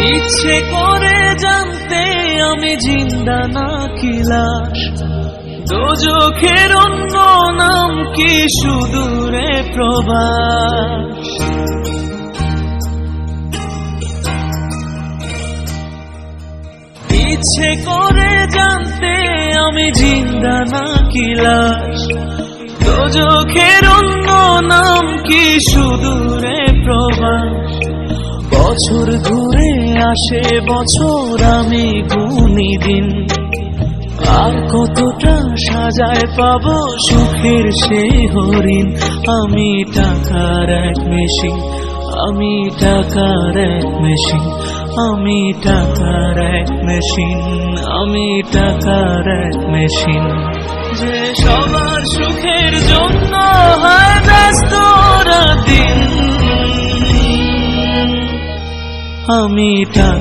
ইচ্ছে করে জানতে আমি জিন্দা নাকি লাশ, দোজখের অন্য নাম কি সুদূরে প্রবাস। ইচ্ছে করে জানতে আমি জিন্দা নাকি লাশ, দোজখের অন্য নাম কি সুদূরে প্রবাস। বছর ঘুরে আসে বছর, আমি গুনি দিন, আর কতটা সাজায় পাবো সুখের সেই হরিণ। আমি টাকার এক মেশিন, আমি টাকার এক মেশিন, আমি টাকার এক মেশিন, আমি টাকার এক মেশিন, যে সবার সুখের জন্য হয় ব্যস্ত রাত দিন। আমি টাকা